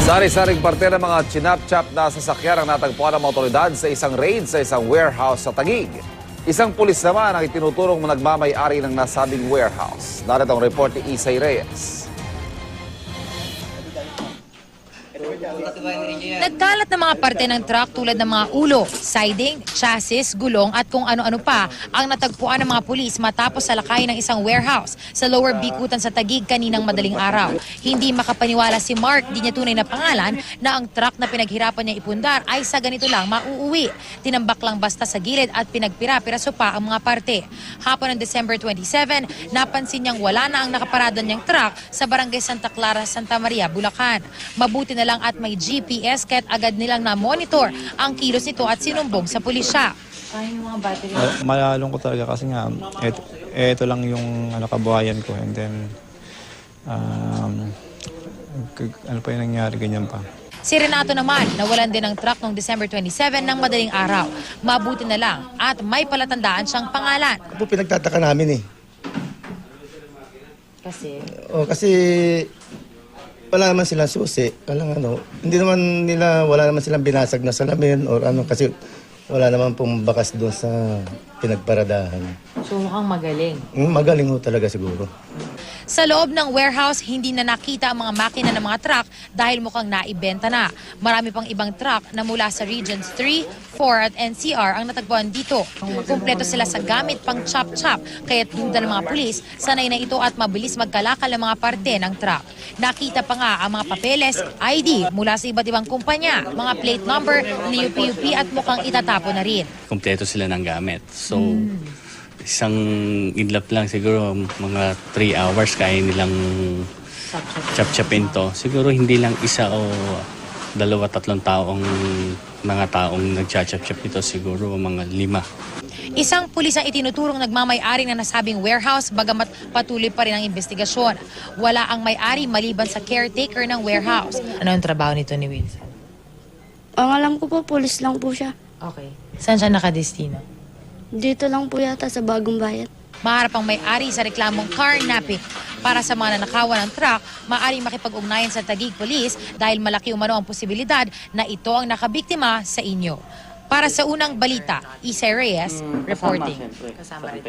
Sari-saring parte ng mga chinap-chap na sasakyan ang natagpuan ng mga otoridad sa isang raid sa isang warehouse sa Taguig. Isang pulis naman ang itinuturong nagmamay-ari ng nasabing warehouse. Narito ang report ni Isay Reyes. Nagkalat ng mga parte ng truck tulad ng mga ulo, siding, chassis, gulong at kung ano-ano pa ang natagpuan ng mga pulis matapos salakayin ng isang warehouse sa Lower Bikutan sa Taguig kaninang madaling araw. Hindi makapaniwala si Mark, di niya tunay na pangalan, na ang truck na pinaghirapan niya ipundar ay sa ganito lang mauuwi. Tinambak lang basta sa gilid at pinagpira-piraso pa ang mga parte. Hapon ng December 27, napansin niyang wala na ang nakaparada niyang truck sa Barangay Santa Clara, Santa Maria, Bulacan. Mabuti na lang at may GPS kaya't agad nilang na-monitor ang kilos nito at sinumbong sa pulisya. Malalungkot talaga kasi nga ito lang yung kabuhayan ko, and then ano pa yung nangyari, ganyan pa. Si Renato naman, nawalan din ng truck noong December 27 ng madaling araw. Mabuti na lang at may palatandaan siyang pangalan. Po pinagtataka namin eh. Kasi wala naman silang susi. Hindi naman wala naman silang binasag na salamin or ano, kasi wala naman pong bakas doon sa pinagparadahan. So mukhang magaling. Magaling ho talaga siguro. Sa loob ng warehouse, hindi na nakita ang mga makina ng mga truck dahil mukhang naibenta na. Marami pang ibang truck na mula sa Regions 3, 4 at NCR ang natagpuan dito. Kumpleto sila sa gamit pang chop-chop, kaya't duda ng mga pulis, sanay na ito at mabilis magkalakal ng mga parte ng truck. Nakita pa nga ang mga papeles, ID mula sa iba't ibang kumpanya, mga plate number, UP at mukhang itatapon na rin. Kumpleto sila ng gamit. So, isang idlap lang siguro, mga 3 hours kaya nilang chop-chopin to. Siguro hindi lang isa o 2-3 mga taong nag-chop-chop ito, siguro mga 5. Isang pulis ang itinuturong nagmamay-ari ng nasabing warehouse bagamat patuloy pa rin ang investigasyon. Wala ang may-ari maliban sa caretaker ng warehouse. Ano ang trabaho nito ni Wilson? Ang alam ko po, pulis lang po siya. Okay. Saan siya nakadestino? Dito lang po yata sa Bagong Bayan. Maharap ang may-ari sa reklamong carnapping. Para sa mga nanakawan ng truck, maaaring makipag-ugnayan sa Taguig Police dahil malaki umano ang posibilidad na ito ang nakabiktima sa inyo. Para sa unang balita, Isay Reyes, reporting. Kasama rin.